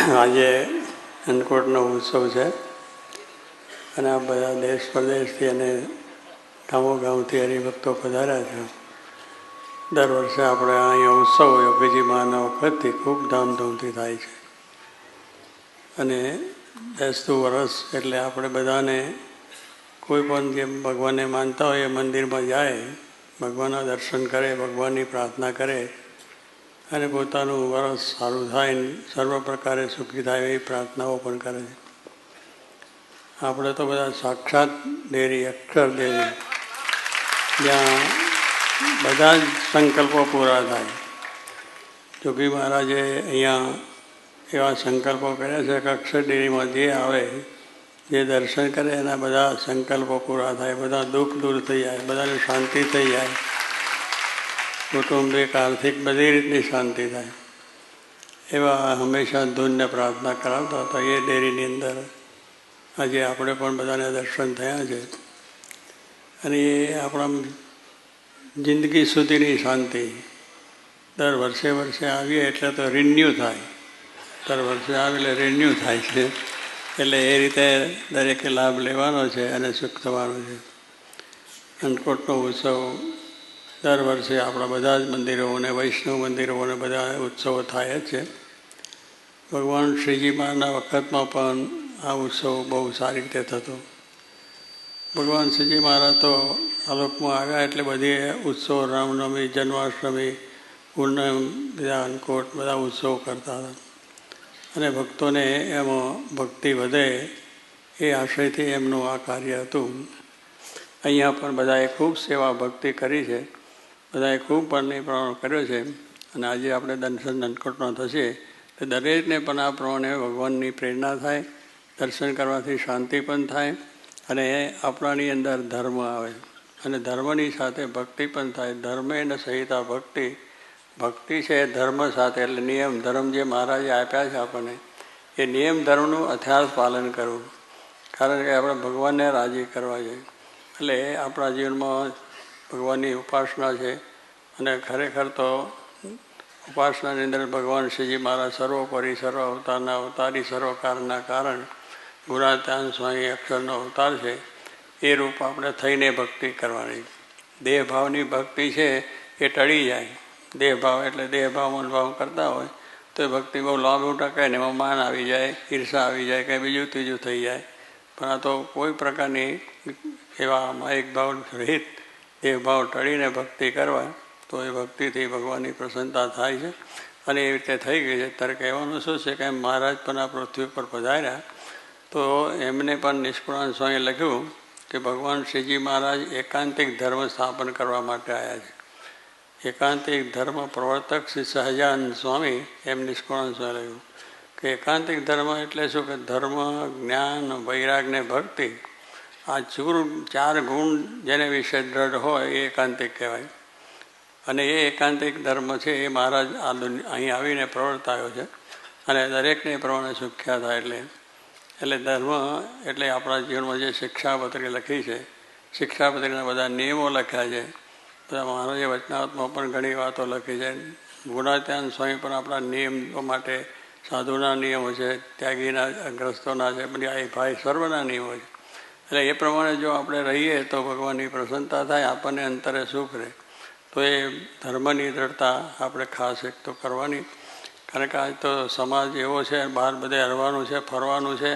આજે અન્નકૂટનો ઉત્સવ છે અને આ બધા દેશ પ્રદેશથી અને ગામો ગામથી હરિભક્તો પધાર્યા છે. દર વર્ષે આપણે અહીંયા ઉત્સવ યોગીજી મહાના વખતથી ખૂબ ધામધૂમથી થાય છે અને બેસતું વરસ એટલે આપણે બધાને કોઈ પણ જે ભગવાનને માનતા હોય એ મંદિરમાં જાય, ભગવાનના દર્શન કરે, ભગવાનની પ્રાર્થના કરે અને પોતાનું વરસ સારું થાય, સર્વ પ્રકારે સુખી થાય એવી પ્રાર્થનાઓ પણ કરે છે. આપણે તો બધા સાક્ષાત ડેરી, અક્ષરદેવી, જ્યાં બધા જ સંકલ્પો પૂરા થાય. જોગી મહારાજે અહીંયા એવા સંકલ્પો કર્યા છે કે અક્ષરડેરીમાં જે આવે, જે દર્શન કરે એના બધા સંકલ્પો પૂરા થાય, બધા દુઃખ દૂર થઈ જાય, બધાને શાંતિ થઈ જાય, કૌટુંબિક આર્થિક બધી રીતની શાંતિ થાય. એવા હંમેશા ધૂનને પ્રાર્થના કરાવતા હતા. એ ડેરીની અંદર આજે આપણે પણ બધાને દર્શન થયા છે અને એ આપણા જિંદગી સુધીની શાંતિ. દર વર્ષે વર્ષે આવીએ એટલે તો રિન્યૂ થાય, દર વર્ષે આવે એટલે રિન્યૂ થાય છે. એટલે એ રીતે દરેકે લાભ લેવાનો છે અને સુખ થવાનું છે. અન્નકૂટનો ઉત્સવ દર વર્ષે આપણા બધા જ મંદિરો અને વૈષ્ણવ મંદિરો અને બધા ઉત્સવો થાય જ છે. ભગવાન શ્રીજી મહારાજના વખતમાં પણ આ ઉત્સવ બહુ સારી રીતે થતો. ભગવાન શ્રીજી મહારાજ તો આલોકમાં આવ્યા એટલે બધી ઉત્સવ, રામનવમી, જન્માષ્ટમી, પૂર્ણિમ, બધા અન્નકૂટ બધા ઉત્સવ કરતા હતા અને ભક્તોને એમાં ભક્તિ વધે એ આશયથી એમનું આ કાર્ય હતું. અહીંયા પણ બધાએ ખૂબ સેવા ભક્તિ કરી છે, બધાએ ખૂબ પણ કર્યો છે અને આજે આપણે દર્શન અન્નકૂટનો થશે તો દરેકને પણ આ પ્રમાણે ભગવાનની પ્રેરણા થાય, દર્શન કરવાથી શાંતિ પણ થાય અને આપણાની અંદર ધર્મ આવે અને ધર્મની સાથે ભક્તિ પણ થાય. ધર્મ એને સહિતા ભક્તિ, ભક્તિ છે ધર્મ સાથે, એટલે નિયમ ધર્મ જે મહારાજે આપ્યા છે આપણને, એ નિયમ ધર્મનું અથાર્થ પાલન કરવું, કારણ કે આપણે ભગવાનને રાજી કરવા છે. એટલે આપણા જીવનમાં ભગવાનની ઉપાસના છે અને ખરેખર તો ઉપાસનાની અંદર ભગવાન શ્રીજી મહારાજ સર્વોપરી, સર્વ અવતારના અવતારી, સર્વકારના કારણ, ગુણાત્યાન સ્વામી અક્ષરનો અવતાર છે. એ રૂપ આપણે થઈને ભક્તિ કરવાની. દેહભાવની ભક્તિ છે એ ટળી જાય. દેહભાવ એટલે દેહભાવ મનભાવ કરતા હોય તો એ ભક્તિ બહુ લાંબુ ટકે ને એમાં માન આવી જાય, ઈર્ષા આવી જાય, કંઈ બીજું ત્રીજું થઈ જાય. પણ આ તો કોઈ પ્રકારની એવા માયિક ભાવ રહિત દેહભાવ ટળીને ભક્તિ કરવા તો એ ભક્તિથી ભગવાનની પ્રસન્નતા થાય છે અને એ રીતે થઈ ગઈ છે. ત્યારે કહેવાનું શું છે કે મહારાજ પણ આ પૃથ્વી ઉપર પધાર્યા તો એમને પણ નિષ્કુળાનંદ સ્વામીએ લખ્યું કે ભગવાન શ્રીજી મહારાજ એકાંતિક ધર્મ સ્થાપન કરવા માટે આવ્યા છે. એકાંતિક ધર્મ પ્રવર્તક શ્રી સહજાનંદ સ્વામી એમ નિષ્કુળાનંદ સ્વામી લખ્યું કે એકાંતિક ધર્મ એટલે શું કે ધર્મ, જ્ઞાન, વૈરાગ ને ભક્તિ, આ ચાર ગુણ જેને વિશે દ્રઢ હોય એ એકાંતિક કહેવાય. અને એ એકાંતિક ધર્મ છે એ મહારાજ અહીં આવીને પ્રવર્તાયો છે અને દરેકને પ્રમાણે સુખ્યા થાય. એટલે ધર્મ એટલે આપણા જીવનમાં જે શિક્ષાપત્રી લખી છે, શિક્ષાપત્રીના બધા નિયમો લખ્યા છે, બધા મહારાજે વચનાવતમાં પણ ઘણી વાતો લખી છે. ગુણાત્યાન સ્વામી પણ આપણા નિયમો માટે, સાધુના નિયમો છે, ત્યાગીના, ગ્રસ્તોના છે, બધી આ ભાઈ સર્વના નિયમો છે. એટલે એ પ્રમાણે જો આપણે રહીએ તો ભગવાનની પ્રસન્નતા થાય, આપણને અંતરે સુખ રહે. તો એ ધર્મની દ્રઢતા આપણે ખાસ એક તો કરવાની, કારણ કે આજ તો સમાજ એવો છે, બહાર બધે હરવાનું છે, ફરવાનું છે,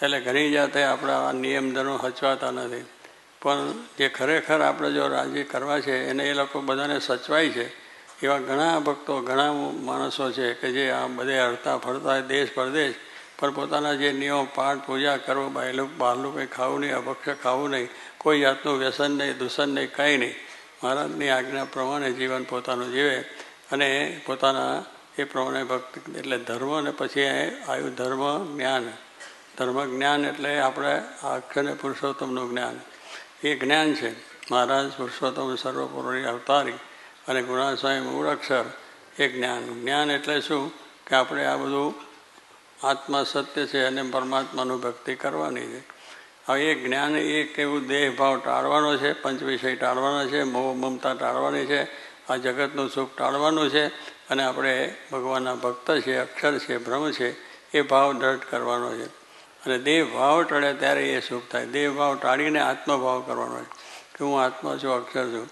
એટલે ઘણી જાતે આપણા આ નિયમ ધર્મ હચવાતા નથી. પણ જે ખરેખર આપણે જો રાજી કરવા છે એને એ લોકો બધાને સચવાય છે. એવા ઘણા ભક્તો, ઘણા માણસો છે કે જે આ બધે હરતા ફરતા દેશ પરદેશ પણ પોતાના જે નિયમો, પાઠ, પૂજા કરવો, બહારનું કંઈ ખાવું નહીં, અભક્ષ્ય ખાવું નહીં, કોઈ જાતનું વ્યસન નહીં, દૂષણ નહીં, કંઈ નહીં, મહારાજની આજ્ઞા પ્રમાણે જીવન પોતાનું જીવે અને પોતાના એ પ્રમાણે ભક્તિ. એટલે ધર્મ અને પછી આવ્યું ધર્મ જ્ઞાન. ધર્મ જ્ઞાન એટલે આપણે આ અક્ષર પુરુષોત્તમનું જ્ઞાન, એ જ્ઞાન છે. મહારાજ પુરુષોત્તમ સર્વપૂર્ણ અવતારી અને ગુણાત્યાન સ્વામી મૂળ અક્ષર, એ જ્ઞાન. જ્ઞાન એટલે શું કે આપણે આ બધું આત્મા સત્ય છે અને પરમાત્માનું ભક્તિ કરવાની છે. હવે એ જ્ઞાન એક એવું દેહભાવ ટાળવાનો છે, પંચ વિષય ટાળવાના છે, મોહ મમતા ટાળવાની છે, આ જગતનું સુખ ટાળવાનું છે અને આપણે ભગવાનના ભક્ત છે, અક્ષર છે, બ્રહ્મ છે એ ભાવ દ્રઢ કરવાનો છે. અને દેહ ભાવ ટળે ત્યારે એ સુખ થાય. દેહ ભાવ ટાળીને આત્મભાવ કરવાનો છે કે હું આત્મા છું, અક્ષર છું.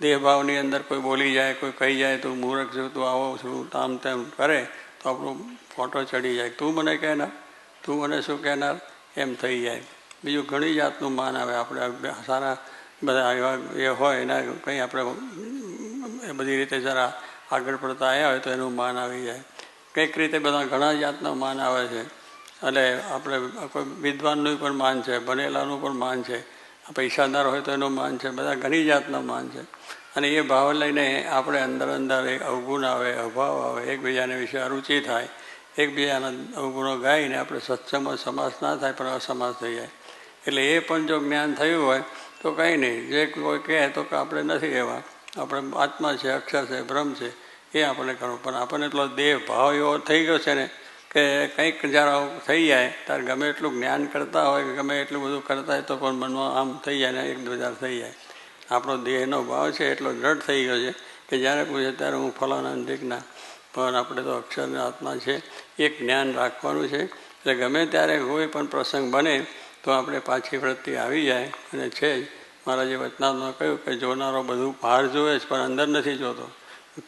દેહ ભાવની અંદર કોઈ બોલી જાય, કોઈ કહી જાય તું મૂર્ખ છું, તું આવો છું, આમ તેમ કરે તો આપણો ફોટો ચડી જાય. તું મને કહેનાર, તું મને શું કહેનાર, એમ થઈ જાય. બીજું ઘણી જાતનું માન આવે. આપણે સારા બધા એવા એ હોય એના કંઈ આપણે એ બધી રીતે જરા આગળ પડતા આવ્યા હોય તો એનું માન આવી જાય. કંઈક રીતે બધા ઘણા જાતના માન આવે છે. અને આપણે કોઈ વિદ્વાનનું પણ માન છે, ભણેલાનું પણ માન છે, પૈસાદાર હોય તો એનું માન છે, બધા ઘણી જાતના માન છે. અને એ ભાવ લઈને આપણે અંદર અંદર એક અવગુણ આવે, અભાવ આવે, એકબીજાને વિશે અરુચિ થાય, એકબીજાના અવગુણો ગાઈને આપણે સત્સંગમાં સમાસ ના થાય પણ અસમાસ થઈ જાય. એટલે એ પણ જો જ્ઞાન થયું હોય તો કંઈ નહીં. જે કોઈ કહે તો કે આપણે નથી એવા, આપણે આત્મા છે, અક્ષર છે, બ્રહ્મ છે, એ આપણે કરવું. પણ આપણને એટલો દેહ ભાવ એવો થઈ ગયો છે ને કે કંઈક જ્યારે થઈ જાય ત્યારે ગમે એટલું જ્ઞાન કરતા હોય કે ગમે એટલું બધું કરતા હોય તો પણ મનમાં આમ થઈ જાય ને એક બજાર થઈ જાય. આપણો દેહનો ભાવ છે એટલો દ્રઢ થઈ ગયો છે કે જ્યારે પૂછે ત્યારે હું ફલાણા ઠીકના, પણ આપણે તો અક્ષરના આત્મા છે. એક જ્ઞાન રાખવાનું છે. એટલે ગમે ત્યારે કોઈ પણ પ્રસંગ બને તો આપણે પાછી વૃત્તિ આવી જાય. અને છે જ મહારાજે વચનામાં કહ્યું કે જોનારો બધું બહાર જોવે છે પણ અંદર નથી જોતો.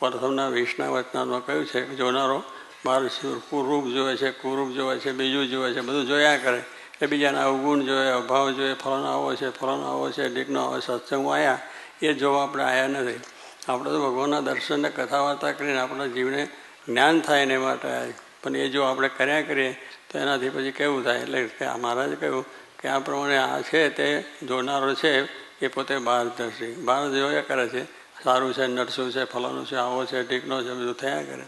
પ્રથમના 20ના વચનામાં કહ્યું છે કે જોનારો બહાર રૂપ જોવે છે, કુરૂપ જોવે છે, બીજું જોવે છે, બધું જોયા કરે. એ બીજાના અવગુણ જોઈએ, અભાવ જોઈએ, ફલાણો આવો છે, ફલાણો આવો છે, ઢીકનો આવો સત્સંગમાં આવ્યા એ જોવા આપણે આવ્યા નથી. આપણે તો ભગવાનના દર્શનને કથા વાર્તા કરીને આપણા જીવને જ્ઞાન થાય એને માટે આવ્યા. પણ એ જો આપણે કર્યા કરીએ તો એનાથી પછી કેવું થાય. એટલે મહારાજે કહ્યું કે આ પ્રમાણે આ છે તે જોનારો છે એ પોતે બહાર દર્શી બહાર જોયા કરે છે. સારું છે, નરસું છે, ફલાણું છે, આવો છે, ઢીકનો છે, બધું થયા કરે.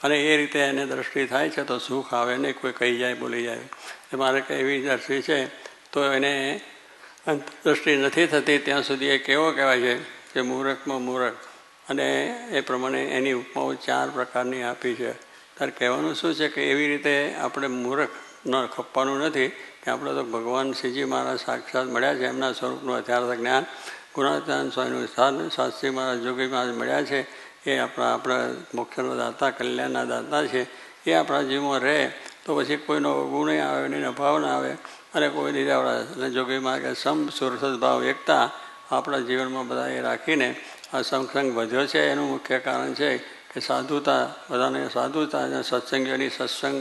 અને એ રીતે એને દ્રષ્ટિ થાય છે તો સુખ આવે નહીં. કોઈ કહી જાય, બોલી જાય. મારે કંઈ એવી દ્રષ્ટિ છે તો એને દ્રષ્ટિ નથી થતી ત્યાં સુધી એ કેવો કહેવાય છે કે મૂરખમાં મૂરખ. અને એ પ્રમાણે એની ઉપમાઓ 4 પ્રકારની આપી છે. ત્યારે કહેવાનું શું છે કે એવી રીતે આપણે મૂરખ ન ખપવાનું નથી કે આપણે તો ભગવાન શ્રીજી મહારાજ સાક્ષાત મળ્યા છે. એમના સ્વરૂપનું અથાર્થ જ્ઞાન ગુણાત્યાન સ્વામીનું સ્થાન શાસ્ત્રી મહારાજ, જોગી મહારાજ મળ્યા છે. એ આપણા મોક્ષના દાતા, કલ્યાણના દાતા છે. એ આપણા જીવમાં રહે તો પછી કોઈનો ગુણ આવે નહીં, અભાવ ના આવે. અને કોઈ નિરાવડા અને જોગી મહારાજ સમ સુરસદ ભાવ એકતા આપણા જીવનમાં બધા એ રાખીને આ સત્સંગ વધ્યો છે. એનું મુખ્ય કારણ છે કે સાધુતા, બધાને સાધુતા અને સત્સંગીઓની સત્સંગ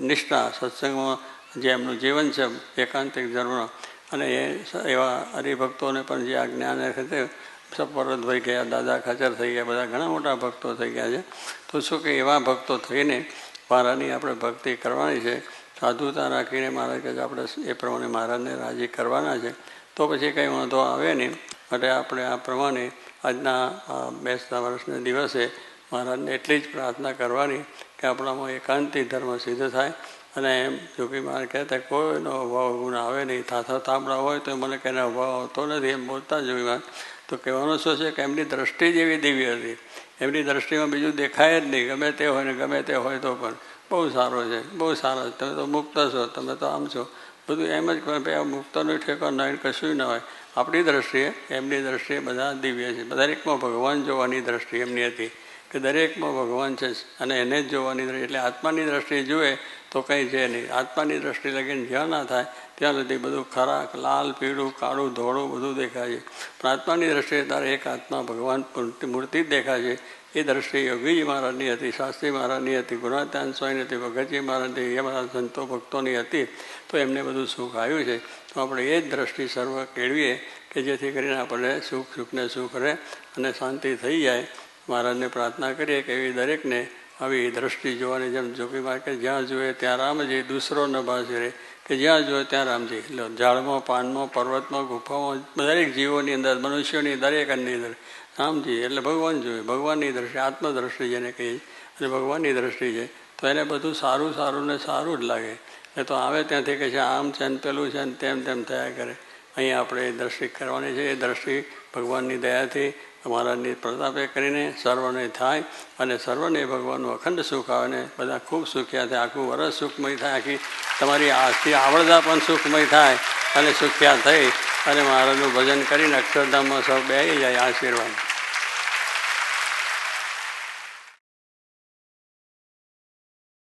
નિષ્ઠા, સત્સંગમાં જે એમનું જીવન છે એકાંતિક ધર્મ. અને એવા હરિભક્તોને પણ જે આ જ્ઞાન સપરદ થઈ ગયા, દાદા ખાચર થઈ ગયા, બધા ઘણા મોટા ભક્તો થઈ ગયા છે. તો શું કે એવા ભક્તો થઈને મહારાજની આપણે ભક્તિ કરવાની છે. સાધુતા રાખીને મહારાજ કહે છે આપણે એ પ્રમાણે મહારાજને રાજી કરવાના છે. તો પછી કંઈ વાંધો આવે નહીં. માટે આપણે આ પ્રમાણે આજના બેસતા વર્ષના દિવસે મહારાજને એટલી જ પ્રાર્થના કરવાની કે આપણામાં એકાંતિક ધર્મ સિદ્ધ થાય. અને એમ જોગી મહારાજ કહેતા કોઈનો અભાવ ગુણ આવે નહીં. થાથા તાંબડા હોય તો મને કંઈને અભાવ આવતો નથી એમ બોલતા જોગી મહારાજ. તો કહેવાનું શું છે કે એમની દ્રષ્ટિ જ એવી દિવ્ય હતી. એમની દ્રષ્ટિમાં બીજું દેખાય જ નહીં. ગમે તે હોય ને ગમે તે હોય તો પણ બહુ સારો છે, બહુ સારા છે, તમે તો મુક્ત છો, તમે તો આમ છો, બધું એમ જ કહે. આ મુક્તનું ઠેકાણ નહીં, કશું ન હોય. આપણી દ્રષ્ટિએ, એમની દ્રષ્ટિએ બધા દિવ્ય છે. દરેકમાં ભગવાન જોવાની દ્રષ્ટિ એમની હતી કે દરેકમાં ભગવાન છે અને એને જ જોવાની દ્રષ્ટિ. એટલે આત્માની દ્રષ્ટિએ જુએ તો કંઈ છે નહીં. આત્માની દ્રષ્ટિ લગીને જ્યાં ના થાય ત્યાં સુધી બધું ખરાક, લાલ, પીળું, કાળું, ધોળું બધું દેખાય છે. પણ આત્માની દ્રષ્ટિએ તારે એક આત્મા ભગવાન મૂર્તિ જ દેખાય છે. એ દ્રષ્ટિ યોગીજી મહારાજની હતી, શાસ્ત્રી મહારાજની હતી, ગુણાત્યાન સ્વામીની હતી, ભગતજી મહારાજની, એ બધા સંતો ભક્તોની હતી. તો એમને બધું સુખ આવ્યું છે. તો આપણે એ જ દ્રષ્ટિ સર્વ કેળવીએ કે જેથી કરીને આપણને સુખને સુખ રહે અને શાંતિ થઈ જાય. મહારાજને પ્રાર્થના કરીએ કે એવી દરેકને આવી દ્રષ્ટિ જોવાની. જેમ જોગી મહારાજ કે જ્યાં જોઈએ ત્યાં રામજી, દૂસરો ન ભાસી રહે, કે જ્યાં જોઈએ ત્યાં રામજી. એટલે ઝાડમાં, પાનમાં, પર્વતમાં, ગુફામાં, દરેક જીવોની અંદર, મનુષ્યોની દરેકની અંદર રામજી એટલે ભગવાન જોઈએ. ભગવાનની દ્રષ્ટિ, આત્મદ્રષ્ટિ જેને કહીએ, અને ભગવાનની દ્રષ્ટિ છે તો એને બધું સારું સારું ને સારું જ લાગે. એ તો આવે ત્યાંથી કહે છે આમ છે ને પેલું છે ને તેમ તેમ થયા કરે. અહીં આપણે એ દ્રષ્ટિ કરવાની છે. એ દ્રષ્ટિ ભગવાનની દયાથી, મહારાજની પ્રતાપે કરીને સર્વને થાય અને સર્વને ભગવાનનું અખંડ સુખ આવે ને બધા ખૂબ સુખ્યા થાય. આખું વરસ સુખમય થાય. આખી તમારી આખી આવડતા પણ સુખમય થાય અને સુખ્યા થઈ અને મહારાજનું ભજન કરીને અક્ષરધામમાં સૌ બેસી જાય. આશીર્વાદ.